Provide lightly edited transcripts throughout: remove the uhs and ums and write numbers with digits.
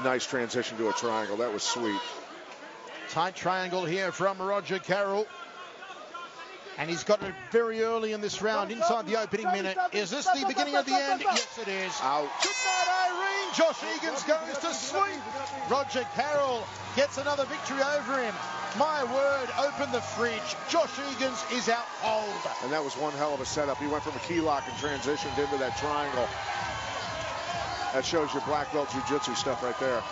Nice transition to a triangle. That was sweet. Tight triangle here from Roger Carroll. And he's gotten it very early in this round, inside the opening minute. Is this the beginning of the end? Yes, it is. Out. Good night, Irene. Josh Egan's goes to sleep. Roger Carroll gets another victory over him. My word, open the fridge. Josh Egan's is out cold. And that was one hell of a setup. He went from a key lock and transitioned into that triangle. That shows your black belt jiu-jitsu stuff right there.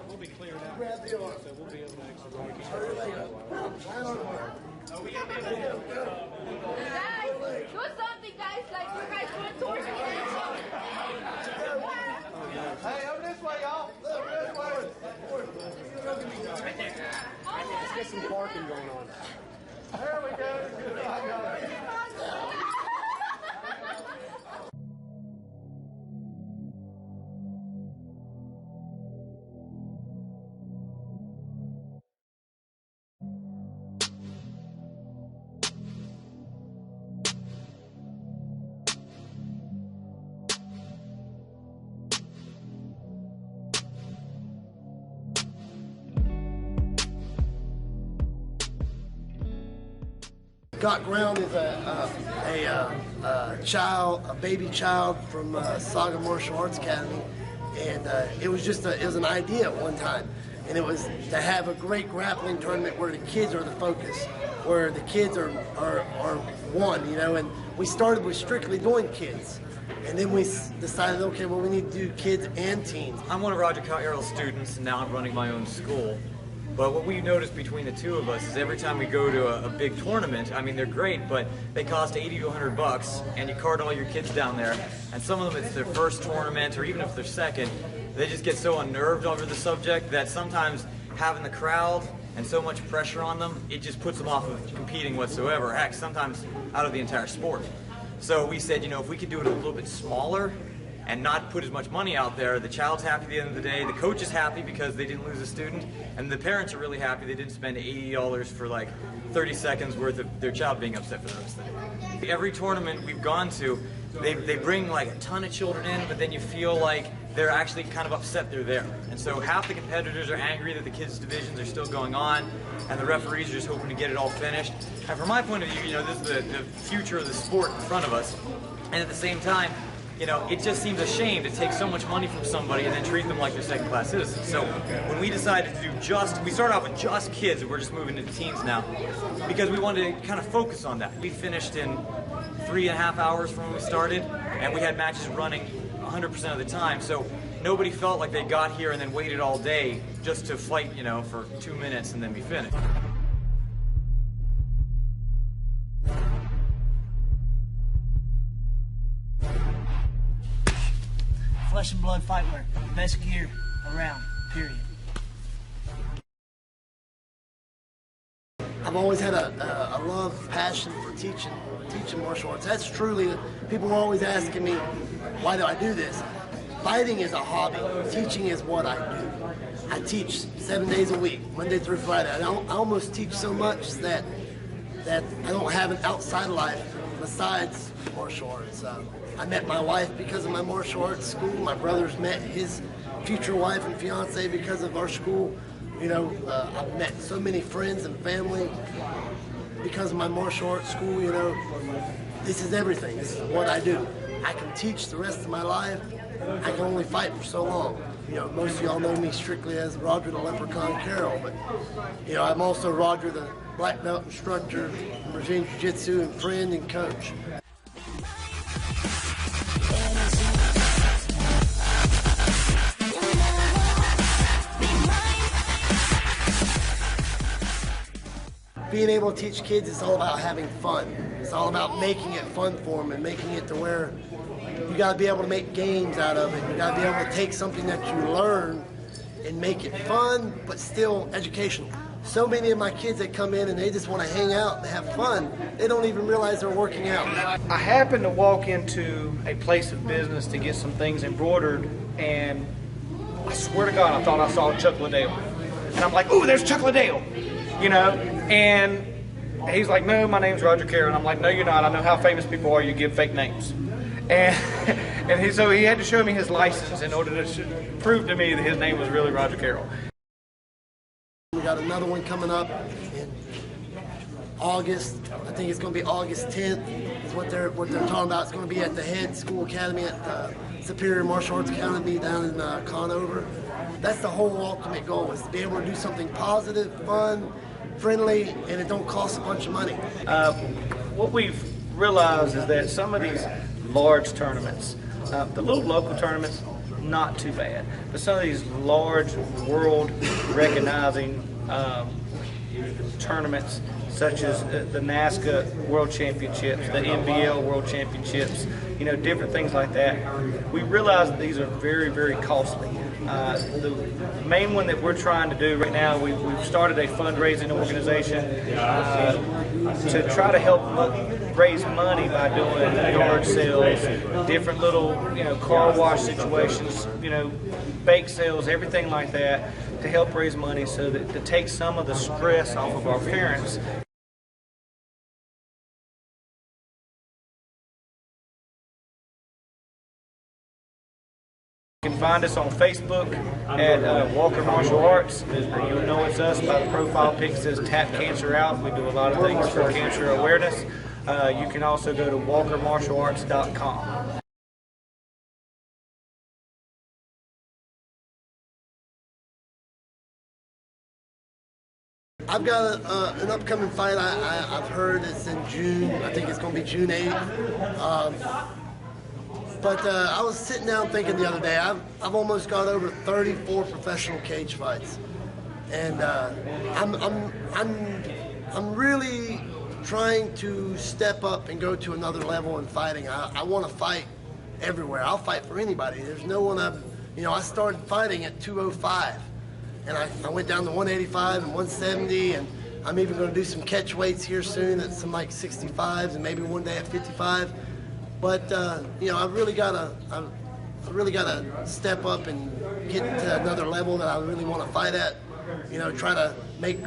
We'll be cleared out. So we'll be able to execute. Guys, do something, guys. Like you guys went towards me. Hey, over this way, y'all. This way. Let's get some parking going on. There we go. Got Ground is a baby child from Saga Martial Arts Academy, and it was an idea at one time, and it was to have a great grappling tournament where the kids are the focus, where the kids are one, you know. And we started with strictly doing kids, and then we decided, okay, well, we need to do kids and teens. I'm one of Roger Carroll's students, and now I'm running my own school. But what we noticed between the two of us is every time we go to a big tournament, I mean, they're great, but they cost 80 to 100 bucks, and you cart all your kids down there, and some of them it's their first tournament, or even if they're second, they just get so unnerved over the subject that sometimes having the crowd and so much pressure on them, it just puts them off of competing whatsoever, heck, sometimes out of the entire sport. So we said, you know, if we could do it a little bit smaller, and not put as much money out there, the child's happy at the end of the day, the coach is happy because they didn't lose a student, and the parents are really happy they didn't spend $80 for like 30 seconds worth of their child being upset for the rest of the day. Every tournament we've gone to, they bring like a ton of children in, but then you feel like they're actually kind of upset they're there. And so half the competitors are angry that the kids' divisions are still going on, and the referees are just hoping to get it all finished. And from my point of view, you know, this is the future of the sport in front of us, and at the same time, you know, it just seems a shame to take so much money from somebody and then treat them like they're second-class citizens. So when we decided to do we started off with just kids, and we're just moving into teens now, because we wanted to kind of focus on that. We finished in 3.5 hours from when we started, and we had matches running 100% of the time. So nobody felt like they got here and then waited all day just to fight, you know, for 2 minutes and then be finished. Flesh and blood fight wear, best gear around, period. I've always had a love, passion for teaching martial arts. That's truly, people are always asking me, why do I do this? Fighting is a hobby. Teaching is what I do. I teach 7 days a week, Monday through Friday. I almost teach so much that I don't have an outside life besides martial arts. I met my wife because of my martial arts school. My brother's met his future wife and fiance because of our school. You know, I've met so many friends and family because of my martial arts school. You know, this is everything. This is what I do. I can teach the rest of my life. I can only fight for so long. You know, most of y'all know me strictly as Roger the Leprechaun Carroll, but you know, I'm also Roger the black belt instructor, Brazilian Jiu-Jitsu, and friend and coach. Being able to teach kids is all about having fun. It's all about making it fun for them and making it to where you got to be able to make games out of it. You got to be able to take something that you learn and make it fun, but still educational. So many of my kids that come in and they just want to hang out and have fun, they don't even realize they're working out. I happened to walk into a place of business to get some things embroidered, and I swear to God, I thought I saw Chuck Liddell. And I'm like, ooh, there's Chuck Liddell, you know? And he's like, no, my name's Roger Carroll. And I'm like, no, you're not. I know how famous people are. You give fake names. And so he had to show me his license in order to prove to me that his name was really Roger Carroll. We got another one coming up in August. I think it's going to be August 10th is what they're talking about. It's going to be at the Head School Academy at Superior Martial Arts Academy down in Conover. That's the whole ultimate goal, is to be able to do something positive, fun, friendly, and it don't cost a bunch of money. What we've realized is that some of these large tournaments, the little local tournaments, not too bad, but some of these large world recognizing tournaments, such as the NASCA World Championships, the NBL World Championships, you know, different things like that. We realize that these are very, very costly. The main one that we're trying to do right now, we've started a fundraising organization to try to help raise money by doing yard sales, different little, you know, car wash situations, you know, bake sales, everything like that, to help raise money so that to take some of the stress off of our parents. You can find us on Facebook at Walker Martial Arts. You'll know it's us by the profile pic says Tap Cancer Out. We do a lot of things for cancer awareness. You can also go to walkermartialarts.com. I've got an upcoming fight. I've heard it's in June. I think it's going to be June 8th. But I was sitting down thinking the other day, I've almost got over 34 professional cage fights, and I'm really trying to step up and go to another level in fighting. I want to fight everywhere. I'll fight for anybody. There's no one I started fighting at 205, and I went down to 185 and 170, and I'm even going to do some catch weights here soon at some like 65s and maybe one day at 55. But you know, I really gotta step up and get to another level that I really want to fight at. You know, try to make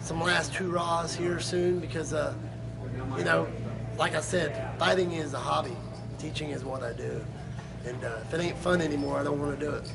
some last hurrahs here soon, because you know, like I said, fighting is a hobby. Teaching is what I do, and if it ain't fun anymore, I don't want to do it.